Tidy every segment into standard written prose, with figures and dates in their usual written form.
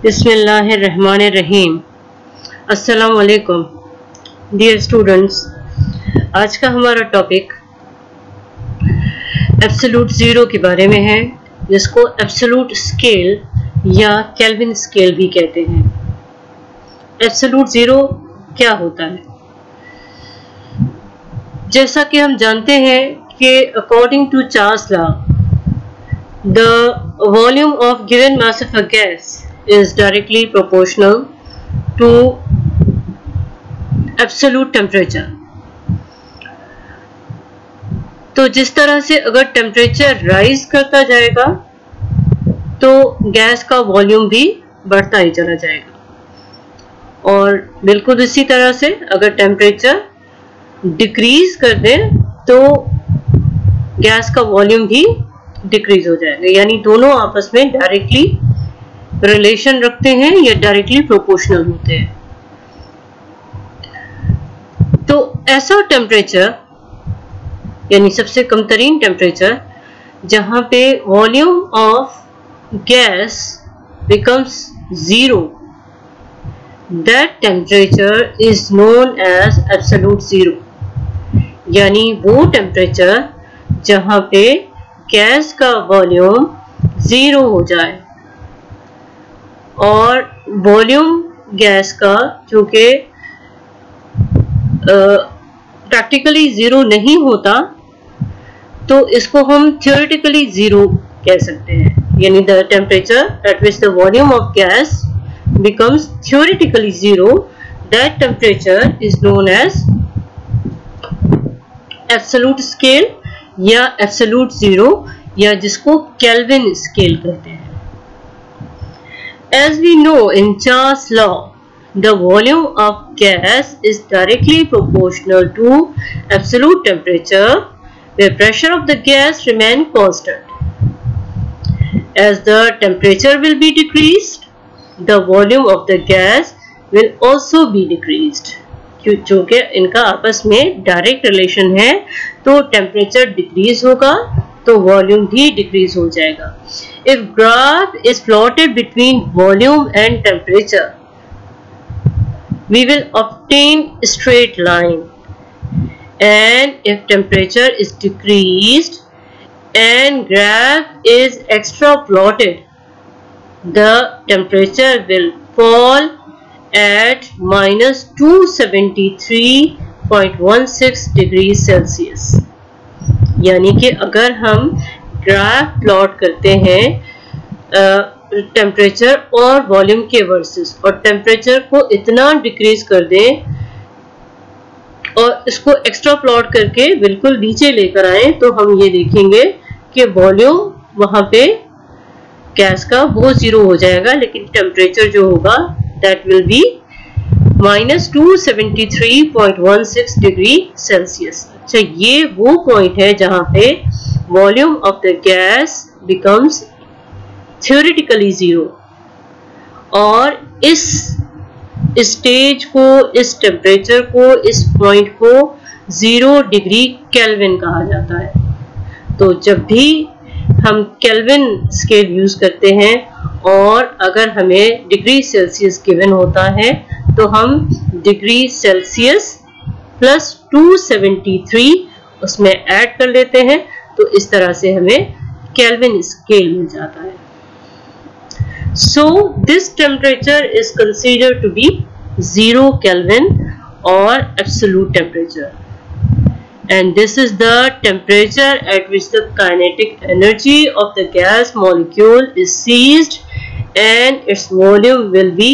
बिस्मिल्लाहिर्रहमानिर्रहीम। अस्सलाम वालेकुम डियर स्टूडेंट्स। आज का हमारा टॉपिक एब्सोल्यूट ज़ीरो के बारे में है, जिसको एब्सोल्यूट स्केल या केल्विन स्केल भी कहते हैं। एब्सोल्यूट ज़ीरो क्या होता है? जैसा कि हम जानते हैं कि according to Charles law, the volume of given mass of a gas is directly proportional to absolute temperature। तो जिस तरह से अगर टेम्परेचर राइज करता जाएगा तो गैस का वॉल्यूम भी बढ़ता ही चला जाएगा, और बिल्कुल इसी तरह से अगर टेम्परेचर डिक्रीज कर दें तो गैस का वॉल्यूम भी डिक्रीज हो जाएगा। यानी दोनों आपस में डायरेक्टली रिलेशन रखते हैं या डायरेक्टली प्रोपोर्शनल होते हैं। तो ऐसा टेम्परेचर यानी सबसे कम तरीन टेम्परेचर जहां पे volume of gas becomes zero, that temperature is known as absolute zero. यानी वो टेम्परेचर जहां पे गैस का वॉल्यूम जीरो हो जाए, और वॉल्यूम गैस का चूंकि प्रैक्टिकली जीरो नहीं होता तो इसको हम थियोरेटिकली जीरो कह सकते हैं। यानी the temperature at which the volume of gas becomes theoretically zero, that temperature is known as absolute scale या एब्सोल्यूट जीरो, या जिसको केल्विन स्केल कहते हैं। As we know in Charles' law, the volume of gas is directly proportional to absolute temperature, where pressure of the gas remain constant. As the temperature will be decreased, the volume of the gas will also be decreased. क्योंकि इनका आपस में direct relation है, तो temperature decrease होगा तो volume भी decrease हो जाएगा। If graph is plotted between volume and temperature, we will obtain straight line, and if temperature is decreased and graph is extrapolated, the temperature will fall at minus 273.16 degree Celsius. यानी कि अगर हम graph plot करते हैं temperature और volume के versus, और temperature को इतना डिक्रीज कर दें और इसको एक्स्ट्रा प्लॉट करके बिल्कुल नीचे लेकर आए, तो हम ये देखेंगे कि वॉल्यूम वहां पे गैस का वो जीरो हो जाएगा, लेकिन टेम्परेचर जो होगा that will be minus 273.16 degree Celsius. अच्छा, ये वो पॉइंट है जहां पे volume of the gas becomes theoretically zero, और इस स्टेज को, इस टेम्परेचर को, इस पॉइंट को 0 डिग्री केल्विन कहा जाता है। तो जब भी हम केल्विन स्केल यूज करते हैं और अगर हमें डिग्री सेल्सियस गिवन होता है, तो हम डिग्री सेल्सियस प्लस 273 उसमें ऐड कर लेते हैं, तो इस तरह से हमें केल्विन स्केल मिल जाता है। So this temperature is considered to be 0 kelvin और absolute temperature, and this is the temperature at which the kinetic energy of the gas molecule is seized and its volume will be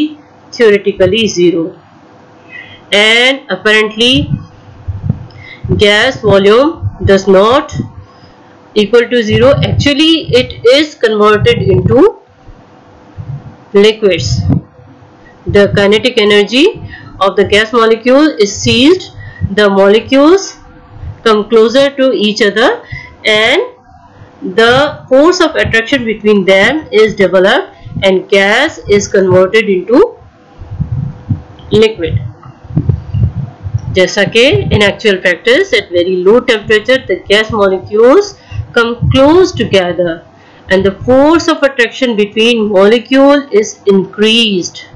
theoretically zero. And apparently gas volume does not equal to zero. Actually it is converted into liquids. The kinetic energy of the gas molecule is seized, the molecules come closer to each other, and the force of attraction between them is developed, and gas is converted into liquid. जैसा कि in actual practice at very low temperature the gas molecules come close together and the force of attraction between molecule is increased,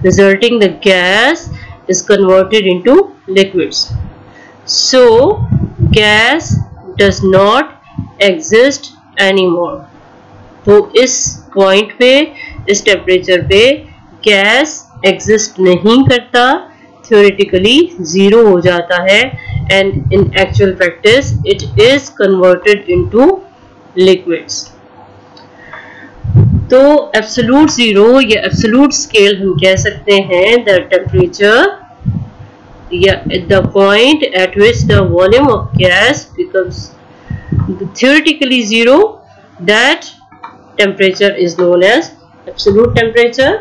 resulting the gas is converted into liquids. So gas does not exist anymore. तो इस point पे, इस temperature पे gas exist नहीं करता, theoretically zero हो जाता है, and in actual practice it is converted into liquids. तो एब्सोल्यूट जीरो या एब्सोल्यूट स्केल हम कह सकते हैं द टेम्परेचर या the point at which the volume of gas becomes theoretically zero, that temperature is known as absolute temperature.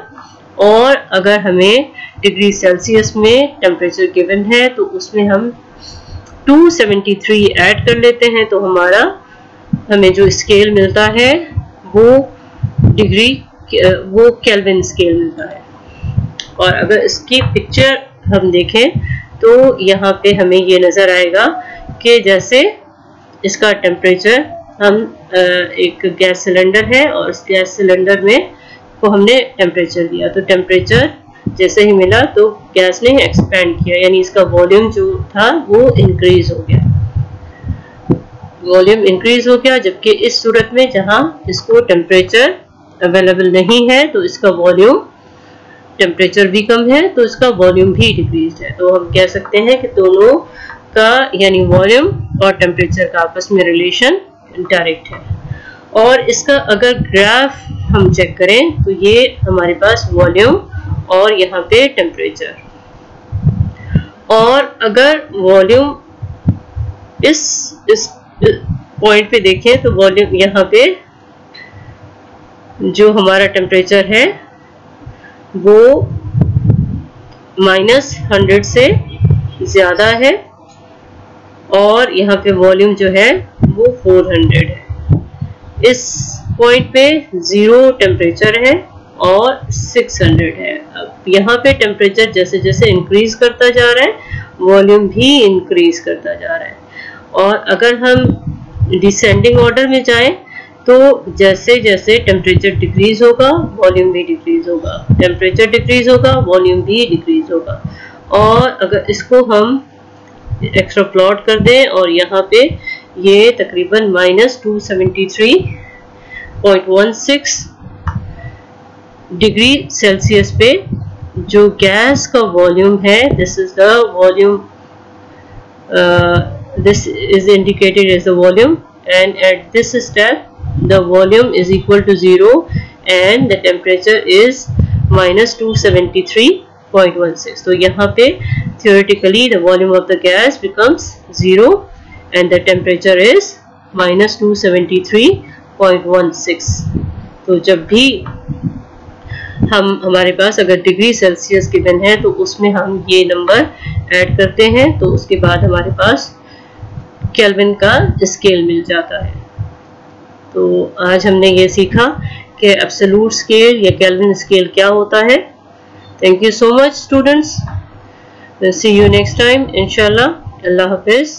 और अगर हमें डिग्री सेल्सियस में टेम्परेचर गिवन है तो उसमें हम 273 ऐड कर लेते हैं, तो हमें जो स्केल मिलता है वो केल्विन स्केल मिलता है. और अगर इसकी पिक्चर हम देखें तो यहाँ पे हमें ये नजर आएगा कि जैसे इसका टेम्परेचर, हम एक गैस सिलेंडर है और इस गैस सिलेंडर में को हमने टेम्परेचर दिया, तो टेम्परेचर जैसे ही मिला तो गैस ने एक्सपेंड किया, यानी इसका वॉल्यूम जो था वो इंक्रीज हो गया, वॉल्यूम इंक्रीज हो गया. जबकि इस सूरत में जहाँ इसको टेम्परेचर अवेलेबल नहीं है तो इसका वॉल्यूम, टेम्परेचर भी कम है तो इसका वॉल्यूम भी डिक्रीज है. तो हम कह सकते हैं कि दोनों का यानी वॉल्यूम और टेम्परेचर का आपस में रिलेशन डायरेक्ट है. और इसका अगर ग्राफ हम चेक करें तो ये हमारे पास वॉल्यूम और यहाँ पे टेम्परेचर, और अगर वॉल्यूम इस पॉइंट पे देखें तो वॉल्यूम यहाँ पे जो हमारा टेम्परेचर है वो -100 से ज्यादा है, और यहाँ पे वॉल्यूम जो है वो 400 है. इस पॉइंट पे 0 टेम्परेचर है और 600 है. अब यहाँ पे टेम्परेचर जैसे जैसे इंक्रीज करता जा रहा है, वॉल्यूम भी इंक्रीज करता जा रहा है. और अगर हम डिसेंडिंग ऑर्डर में जाएं तो जैसे जैसे टेम्परेचर डिक्रीज होगा वॉल्यूम भी डिक्रीज होगा, टेम्परेचर डिक्रीज होगा वॉल्यूम भी डिक्रीज होगा. और अगर इसको हम एक्स्ट्रा प्लॉट कर दें और यहाँ पे ये तकरीबन -273.16 डिग्री सेल्सियस पे जो गैस का वॉल्यूम है, this is the volume, this is indicated as the volume, and at this step the volume is equal to 0 and the temperature is -273.16. तो यहाँ पे theoretically the volume of the gas becomes 0 and the temperature is -273.16. तो जब भी हमारे पास अगर degree Celsius given है तो उसमें हम ये नंबर ऐड करते हैं तो उसके बाद हमारे पास केल्विन का स्केल मिल जाता है. तो आज हमने ये सीखा कि एब्सोल्यूट स्केल या केल्विन स्केल क्या होता है. Thank you so much students. See you next time इंशाल्लाह. अल्लाह हाफिज.